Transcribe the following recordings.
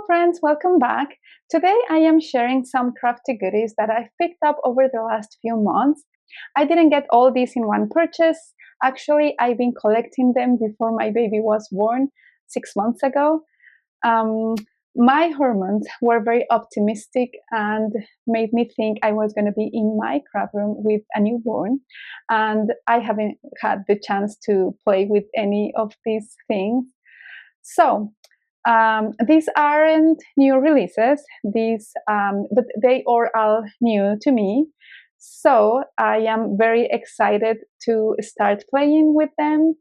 friends, welcome back. Today I am sharing some crafty goodies that I've picked up over the last few months. I didn't get all these in one purchase. Actually, I've been collecting them before my baby was born 6 months ago. Um, my hormones were very optimistic and made me think I was going to be in my craft room with a newborn. And I haven't had the chance to play with any of these things. So, these aren't new releases, but they are all new to me. So I am very excited to start playing with them.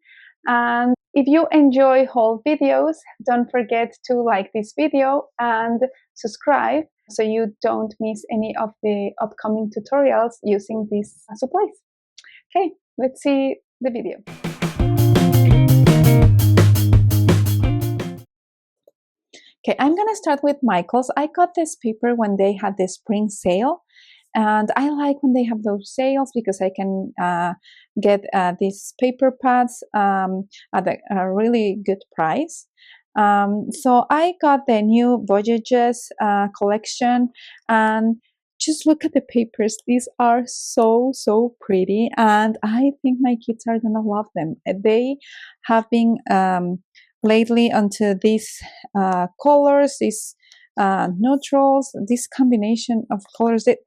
And if you enjoy whole videos, don't forget to like this video and subscribe so you don't miss any of the upcoming tutorials using these supplies. Okay, let's see the video. Okay, I'm gonna start with Michael's. I got this paper when they had the spring sale, and I like when they have those sales because I can get these paper pads at a really good price. So I got the new Voyages collection, and just look at the papers. These are so pretty, and I think my kids are gonna love them. They have been lately onto these colors, these neutrals, this combination of colors that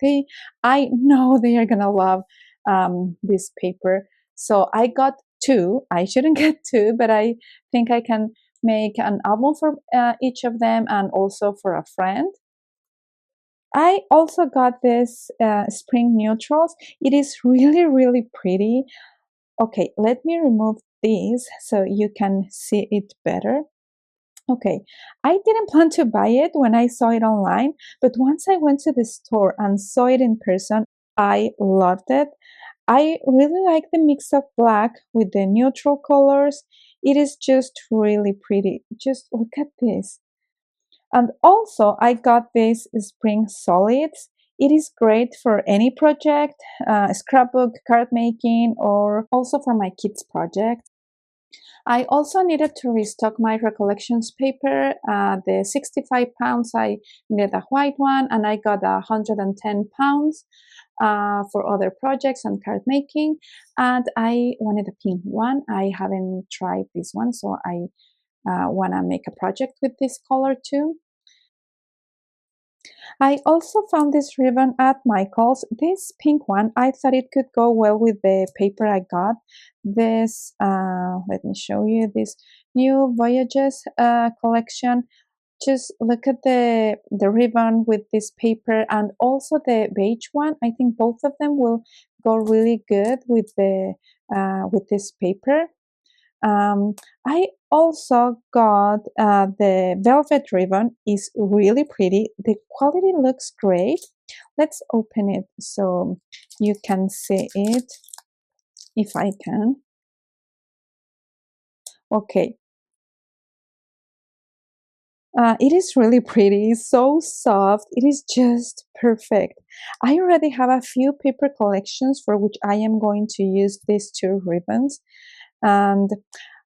I know they are gonna love this paper. So I got two. I shouldn't get two, but I think I can make an album for each of them and also for a friend. I also got this spring neutrals. It is really pretty. Okay, let me remove these so you can see it better. Okay, I didn't plan to buy it when I saw it online, but once I went to the store and saw it in person, I loved it. I really like the mix of black with the neutral colors. It is just really pretty. Just look at this. And also, I got this spring solids. It is great for any project, scrapbook, card making, or also for my kids' project. I also needed to restock my recollections paper. The 65 pounds, I needed a white one, and I got 110 pounds for other projects and card making. And I wanted a pink one. I haven't tried this one, so I want to make a project with this color too. I also found this ribbon at Michael's. This pink one, I thought it could go well with the paper I got. This, let me show you this new Voyages collection. Just look at the ribbon with this paper and also the beige one. I think both of them will go really good with the with this paper. I also got the velvet ribbon. Is really pretty. The quality looks great. Let's open it so you can see it if I can. Okay. It is really pretty, so soft. It is just perfect. I already have a few paper collections for which I am going to use these two ribbons. And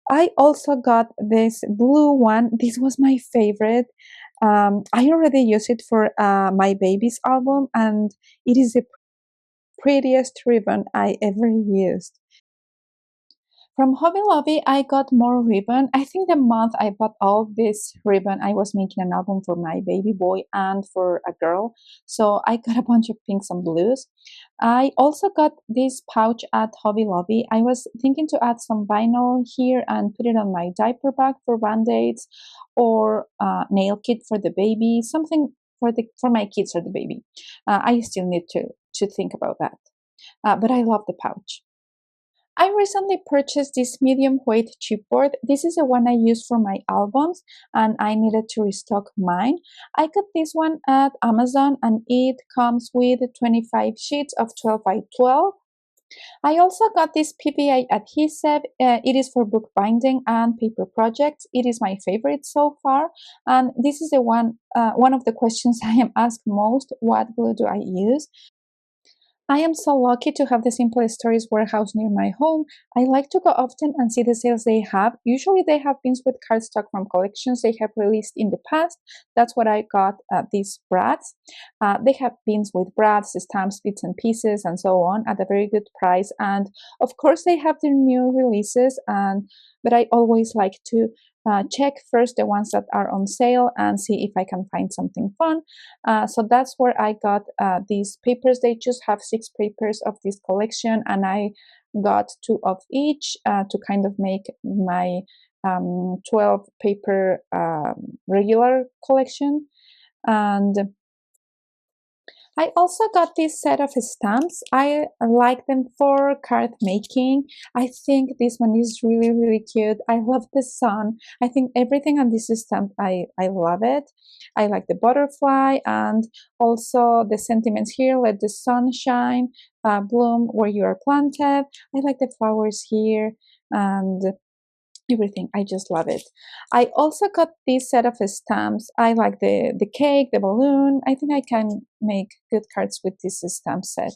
I also got this blue one. This was my favorite. I already used it for my baby's album, and it is the prettiest ribbon I ever used. From Hobby Lobby, I got more ribbon. I think the month I bought all this ribbon, I was making an album for my baby boy and for a girl. So I got a bunch of pinks and blues. I also got this pouch at Hobby Lobby. I was thinking to add some vinyl here and put it on my diaper bag for band-aids or nail kit for the baby, something for my kids or the baby. I still need to think about that. But I love the pouch. I recently purchased this medium weight chipboard. This is the one I use for my albums and I needed to restock mine. I got this one at Amazon and it comes with 25 sheets of 12 by 12. I also got this PVA adhesive. It is for bookbinding and paper projects. It is my favorite so far. And this is the one of the questions I am asked most. What glue do I use? I am so lucky to have the Simple Stories warehouse near my home. I like to go often and see the sales they have. Usually they have bins with cardstock from collections they have released in the past. That's what I got these brads. They have bins with brads, stamps, bits and pieces, and so on at a very good price. And of course they have their new releases, but I always like to check first the ones that are on sale and see if I can find something fun. So that's where I got these papers. They just have 6 papers of this collection, and I got 2 of each to kind of make my 12 paper regular collection. And I also got this set of stamps. I like them for card making. I think this one is really, really cute. I love the sun. I think everything on this stamp, I love it. I like the butterfly and also the sentiments here. Let the sun shine, bloom where you are planted. I like the flowers here and everything. I just love it. I also got this set of stamps. I like the cake, the balloon. I think I can make good cards with this stamp set.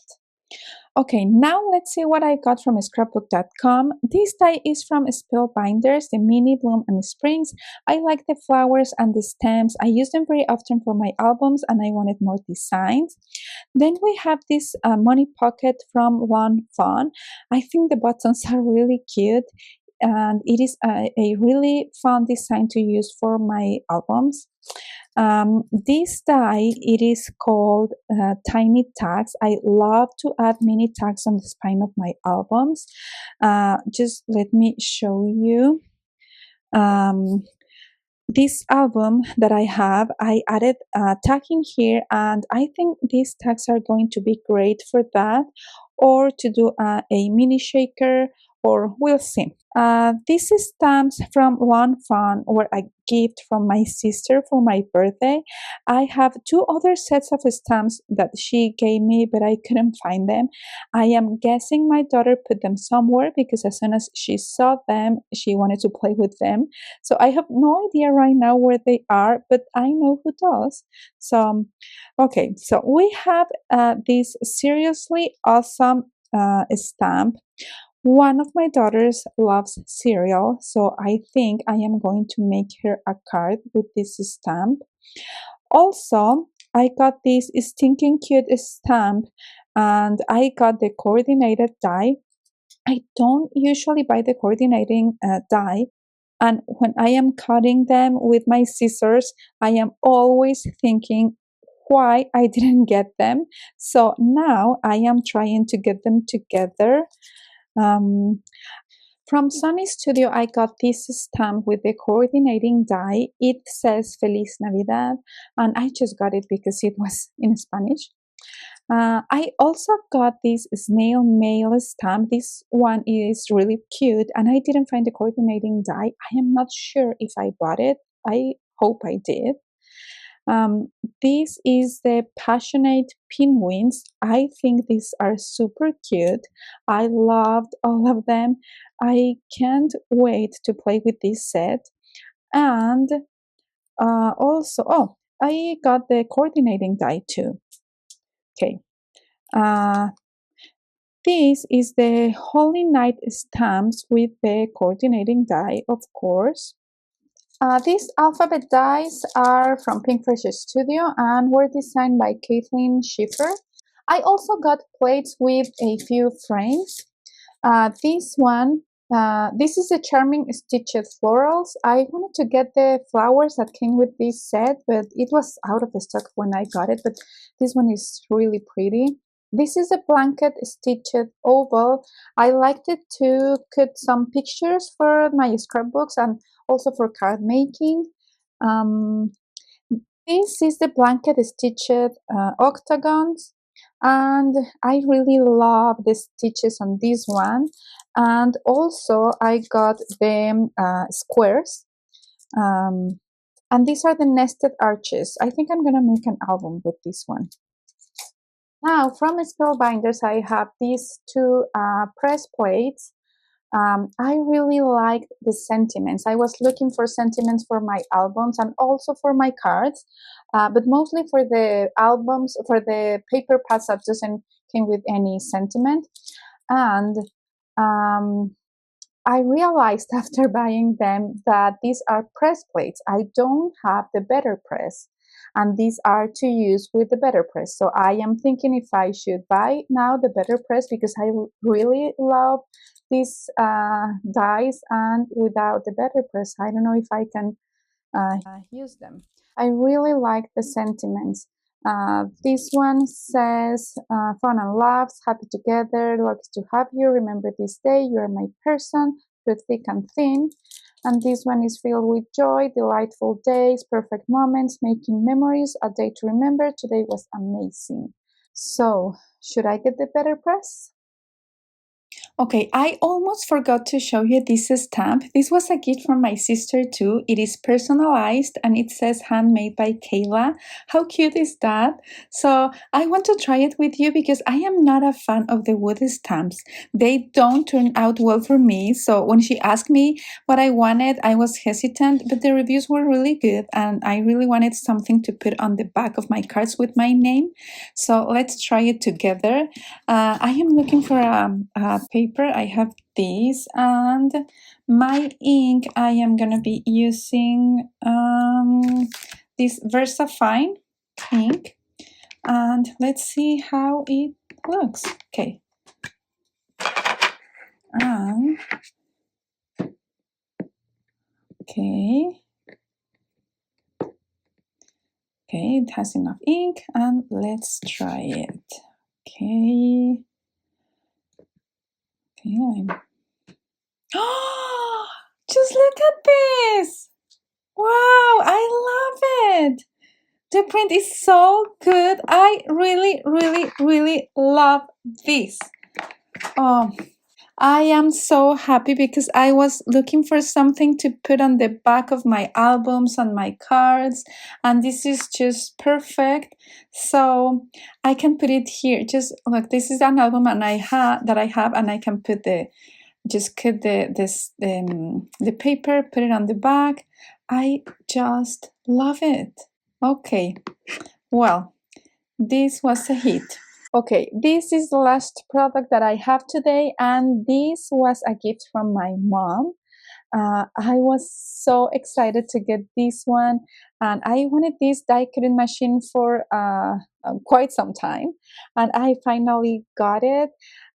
Okay, now let's see what I got from scrapbook.com. This die is from Spellbinders, the mini bloom and springs. I like the flowers and the stems. I use them very often for my albums and I wanted more designs. Then we have this money pocket from One Fun. I think the buttons are really cute and it is a really fun design to use for my albums. This die, it is called Tiny Tags. I love to add mini tags on the spine of my albums. Just let me show you. This album that I have, I added a tag in here, and I think these tags are going to be great for that, or to do a mini shaker, or we'll see. These stamps from One Fun were a gift from my sister for my birthday. I have 2 other sets of stamps that she gave me, but I couldn't find them. I am guessing my daughter put them somewhere because as soon as she saw them, she wanted to play with them. So I have no idea right now where they are, but I know who does. So, okay, so we have this seriously awesome stamp. One of my daughters loves cereal, so I think I am going to make her a card with this stamp. Also, I got this stinking cute stamp and I got the coordinated die. I don't usually buy the coordinating die, and when I am cutting them with my scissors, I am always thinking why I didn't get them. So now I am trying to get them together. Um, from Sony Studio, I got this stamp with the coordinating die. It says Feliz Navidad, and I just got it because it was in Spanish. I also got this snail mail stamp. This one is really cute, and I didn't find the coordinating die. I am not sure if I bought it. I hope I did. This is the Passionate Penguins. I think these are super cute. I loved all of them. I can't wait to play with this set. And also, oh, I got the coordinating die too. Okay. This is the Holy Night stamps with the coordinating die, of course. These alphabet dies are from Pinkfish Studio and were designed by Kathleen Schiffer. I also got plates with a few frames. This is the Charming Stitched Florals. I wanted to get the flowers that came with this set, but it was out of stock when I got it, but this one is really pretty. This is a blanket stitched oval. I liked it to cut some pictures for my scrapbooks and also for card making. This is the blanket stitched octagons, and I really love the stitches on this one. And also I got them squares, and these are the nested arches. I think I'm gonna make an album with this one. Now from Spellbinders I have these 2 press plates. I really like the sentiments. I was looking for sentiments for my albums and also for my cards, but mostly for the albums, for the paper pads that doesn't came with any sentiment. And um, I realized after buying them that these are press plates. I don't have the better press, and these are to use with the better press. So I am thinking if I should buy now the better press because I really love these dies, and without the better press, I don't know if I can use them. I really like the sentiments. This one says, fun and laughs, happy together, lucky to have you, remember this day, you are my person, through thick and thin. And this one is filled with joy, delightful days, perfect moments, making memories, a day to remember, today was amazing. So, should I get the better press? Okay, I almost forgot to show you this stamp. This was a gift from my sister too. It is personalized and it says handmade by Keila. How cute is that? So I want to try it with you because I am not a fan of the wood stamps. They don't turn out well for me. So when she asked me what I wanted, I was hesitant, but the reviews were really good and I really wanted something to put on the back of my cards with my name. So let's try it together. I am looking for a paper. I have this, and my ink, I am going to be using this VersaFine ink. And let's see how it looks. Okay. And, okay. Okay, it has enough ink, and let's try it. Okay. Okay. Oh, just look at this. Wow, I love it. The print is so good. I really, really, really love this. Oh, I am so happy because I was looking for something to put on the back of my albums and my cards, and this is just perfect. So I can put it here. Just look, this is an album and that I have, and I can put just cut the paper, put it on the back. I just love it. Okay, well, this was a hit. Okay, this is the last product that I have today, and this was a gift from my mom. I was so excited to get this one, and I wanted this die cutting machine for quite some time, and I finally got it.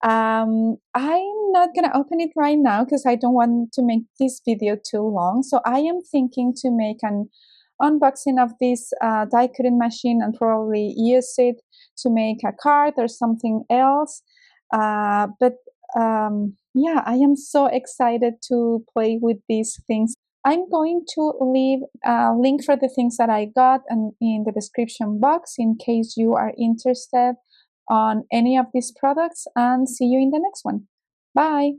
I'm not gonna open it right now because I don't want to make this video too long. So I am thinking to make an unboxing of this die cutting machine and probably use it to make a card or something else. But yeah, I am so excited to play with these things. I'm going to leave a link for the things that I got and in the description box in case you are interested on any of these products, and see you in the next one. Bye.